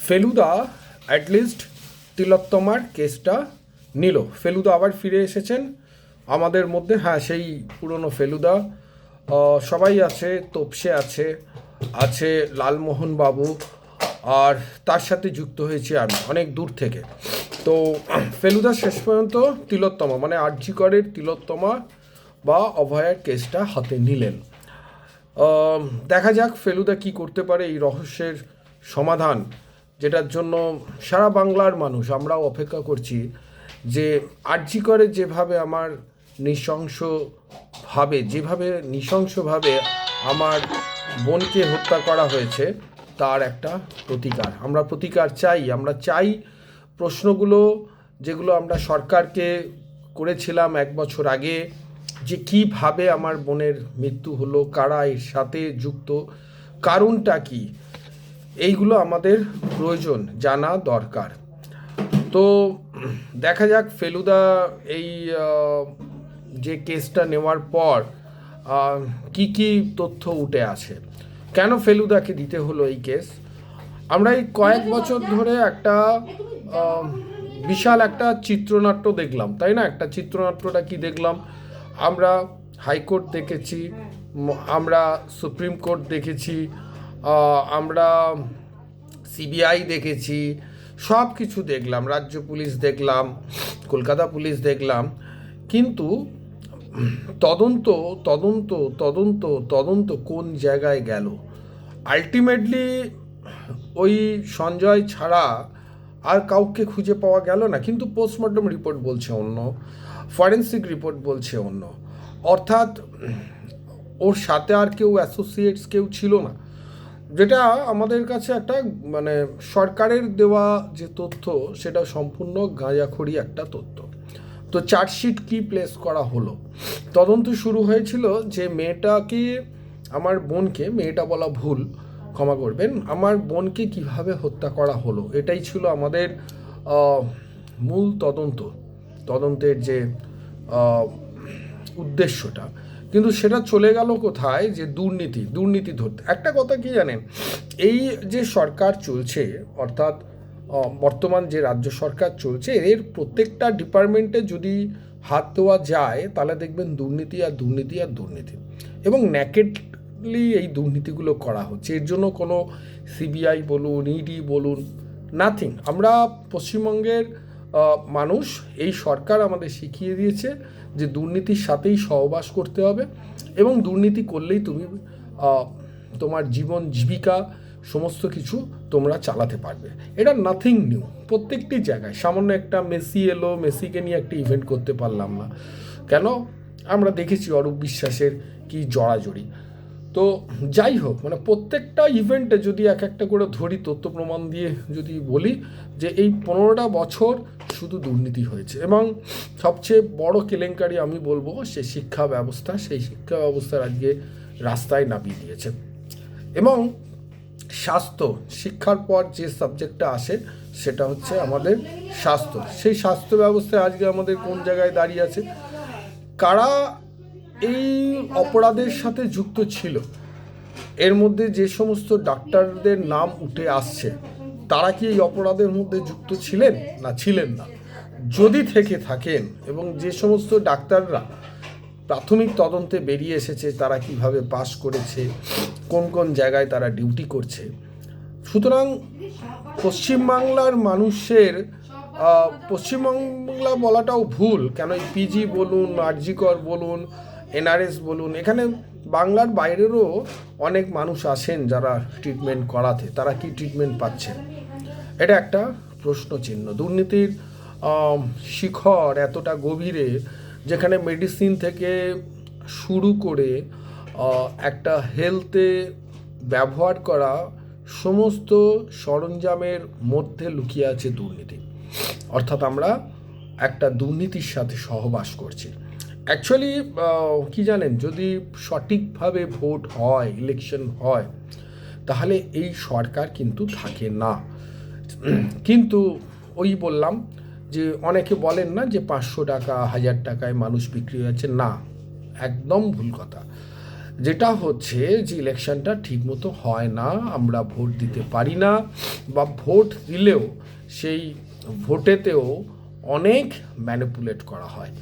Feluda at least তিলোত্তমার কেসটা নিল। ফেলুদা আবার ফিরে এসেছেন আমাদের মধ্যে। হ্যাঁ, সেই পুরনো ফেলুদা। সবাই আছে, তোপসে আছে, আছে লালমোহন বাবু, আর তার সাথে যুক্ত হয়েছি আমি অনেক দূর থেকে। তো ফেলুদা শেষ পর্যন্ত তিলোত্তমা মানে আরজি করের তিলোত্তমা বা অভয়ার কেসটা হাতে নিলেন। দেখা যাক ফেলুদা কি করতে পারে এই রহস্যের সমাধান, যেটার জন্য সারা বাংলার মানুষ আমরাও অপেক্ষা করছি। যে আরজি করে যেভাবে আমার নৃশংসভাবে আমার বোনকে হত্যা করা হয়েছে, তার একটা প্রতিকার আমরা চাই। আমরা চাই প্রশ্নগুলো যেগুলো আমরা সরকারকে করেছিলাম 1 বছর আগে, যে কিভাবে আমার বোনের মৃত্যু হলো, কারা এর সাথে যুক্ত, কারণটা কি, এইগুলো আমাদের প্রয়োজন, জানা দরকার। তো দেখা যাক ফেলুদা এই যে কেসটা নেওয়ার পর কি কি তথ্য উঠে আসে, কেন ফেলুদাকে দিতে হলো এই কেস। আমরা এই কয়েক বছর ধরে একটা বিশাল একটা চিত্রনাট্য দেখলাম, তাই না? একটা চিত্রনাট্যটা কি দেখলাম আমরা? হাইকোর্ট দেখেছি, আমরা সুপ্রিম কোর্ট দেখেছি, আমরা সিবিআই দেখেছি, সব কিছু দেখলাম, রাজ্য পুলিশ দেখলাম, কলকাতা পুলিশ দেখলাম, কিন্তু তদন্ত তদন্ত তদন্ত তদন্ত কোন জায়গায় গেল? আলটিমেটলি ওই সঞ্জয় ছাড়া আর কাউকে খুঁজে পাওয়া গেল না। কিন্তু পোস্টমর্টম রিপোর্ট বলছে অন্য, ফরেন্সিক রিপোর্ট বলছে অন্য, অর্থাৎ ওর সাথে আর কেউ অ্যাসোসিয়েটস কেউ ছিল না, যেটা আমাদের কাছে একটা মানে সরকারের দেওয়া যে তথ্য সেটা সম্পূর্ণ গাঁজাখড়ি একটা তথ্য। তো চার্জশিট কি প্লেস করা হলো, তদন্ত শুরু হয়েছিল যে মেয়েটাকে, আমার বোনকে, মেয়েটা বলা ভুল, ক্ষমা করবেন, আমার বোনকে কিভাবে হত্যা করা হলো, এটাই ছিল আমাদের মূল তদন্তের যে উদ্দেশ্যটা। কিন্তু সেটা চলে গেল কোথায়, যে দুর্নীতি ধরতে। একটা কথা কি জানেন, এই যে সরকার চলছে, অর্থাৎ বর্তমান যে রাজ্য সরকার চলছে, এর প্রত্যেকটা ডিপার্টমেন্টে যদি হাত দেওয়া যায় তাহলে দেখবেন দুর্নীতি আর দুর্নীতি আর দুর্নীতি, এবং ন্যাকেডলি এই দুর্নীতিগুলো করা হচ্ছে। এর জন্য কোনো সিবিআই বলুন, ইডি বলুন, নাথিং। আমরা পশ্চিমবঙ্গের মানুষ, এই সরকার আমাদের শিখিয়ে দিয়েছে যে দুর্নীতির সাথেই সহবাস করতে হবে, এবং দুর্নীতি করলেই তুমি তোমার জীবন জীবিকা সমস্ত কিছু তোমরা চালাতে পারবে। এটা নাথিং নিউ, প্রত্যেকটি জায়গায়। সামান্য একটা মেসি এলো, মেসিকে নিয়ে একটা ইভেন্ট করতে পারলাম না কেন? আমরা দেখেছি অরূপ বিশ্বাসের কি জড়াজড়ি। তো যাই হোক, মানে প্রত্যেকটা ইভেন্টে যদি এক একটা করে ধরি, তথ্য প্রমাণ দিয়ে যদি বলি যে এই 15টা বছর শুধু দুর্নীতি হয়েছে, এবং সবচেয়ে বড় কেলেঙ্কারি আমি বলবো সে শিক্ষা ব্যবস্থা। সেই শিক্ষা ব্যবস্থার আজকে রাস্তায় নামিয়ে দিয়েছে। এবং স্বাস্থ্য, শিক্ষার পর যে সাবজেক্টটা আসে সেটা হচ্ছে আমাদের স্বাস্থ্য। সেই স্বাস্থ্য ব্যবস্থায় আজকে আমাদের কোন জায়গায় দাঁড়িয়ে আছে, কারা এই অপরাধের সাথে যুক্ত ছিল, এর মধ্যে যে সমস্ত ডাক্তারদের নাম উঠে আসছে, তারা কি এই অপরাধের মধ্যে যুক্ত ছিলেন না ছিলেন না? যদি থেকে থাকেন, এবং যে সমস্ত ডাক্তাররা প্রাথমিক তদন্তে বেরিয়ে এসেছে তারা কিভাবে পাস করেছে, কোন কোন জায়গায় তারা ডিউটি করছে, সুতরাং পশ্চিমবাংলার মানুষের, পশ্চিমবাংলা বলাটাও ভুল, কেন এই পিজি বলুন, আরজি কর বলুন, এনআরএস বলুন, এখানে বাংলার বাইরেরও অনেক মানুষ আসেন যারা ট্রিটমেন্ট করাতে, তারা কি ট্রিটমেন্ট পাচ্ছেন? এটা একটা প্রশ্ন চিহ্ন। দুর্নীতির শিখর এতটা গভীরে, যেখানে মেডিসিন থেকে শুরু করে একটা হেলথে ব্যবহার করা সমস্ত সরঞ্জামের মধ্যে লুকিয়ে আছে দুর্নীতি। অর্থাৎ আমরা একটা দুর্নীতির সাথে সহবাস করছি। অ্যাকচুয়ালি কি জানেন, যদি সঠিকভাবে ভোট হয়, ইলেকশন হয়, তাহলে এই সরকার কিন্তু থাকে না। কিন্তু ওই বললাম যে অনেকে বলেন না যে 500 টাকা 1000 টাকায় মানুষ বিক্রি হয়েছে, না, একদম ভুল কথা। যেটা হচ্ছে যে ইলেকশনটা ঠিকমতো হয় না, আমরা ভোট দিতে পারি না, বা ভোট দিলেও সেই ভোটেতেও অনেক ম্যানিপুলেট করা হয়।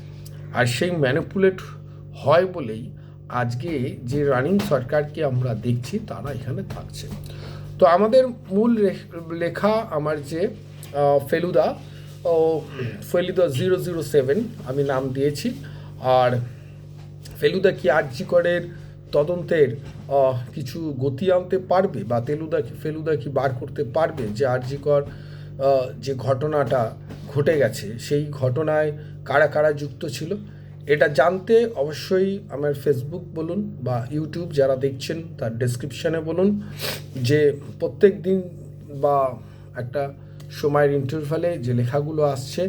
আর সেই ম্যানিপুলেট হয় বলেই আজকে যে রানিং সরকারকে আমরা দেখছি তারা এখানে থাকছে। তো আমাদের মূল লেখা আমার যে ফেলুদা ও ফেলুদা 007 আমি নাম দিয়েছি। আর ফেলুদা কি আরজি করের তদন্তের কিছু গতি আনতে পারবে, বা ফেলুদা কি বার করতে পারবে যে আরজি কর যে ঘটনাটা ঘটে গেছে সেই ঘটনায় কারা কারা যুক্ত ছিল? এটা জানতে অবশ্যই আমার ফেসবুক বলুন বা ইউটিউব যারা দেখছেন তার ডেসক্রিপশানে বলুন যে প্রত্যেক দিন বা একটা সময়ের ইন্টারভ্যালে যে লেখাগুলো আসছে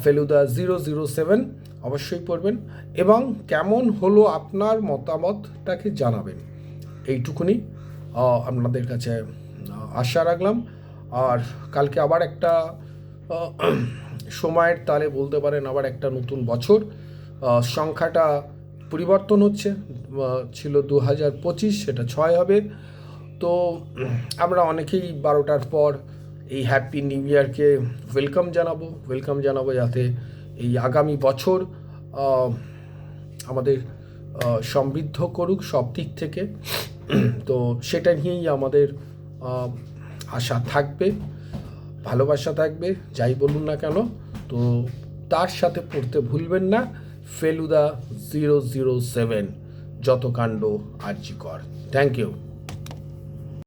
ফেলুদা 007 অবশ্যই পড়বেন, এবং কেমন হলো আপনার মতামতটাকে জানাবেন। এইটুকুনি আপনাদের কাছে আশা রাখলাম। আর কালকে আবার একটা সময়ের তালে বলতে পারেন আবার একটা নতুন বছর, সংখ্যাটা পরিবর্তন হচ্ছে, ছিল 2025, সেটা 6 হবে। তো আমরা অনেকেই 12টার পর এই হ্যাপি নিউ ইয়ারকে ওয়েলকাম জানাবো যাতে এই আগামী বছর আমাদের সমৃদ্ধ করুক সব দিক থেকে। তো সেটা নিয়েই আমাদের আশা থাকবে, ভালোবাসা থাকবে, যাই বলুন না কেন। তো তার সাথে পড়তে ভুলবেন না ফেলুদা 007, যত কাণ্ড আরজি কর। Thank you.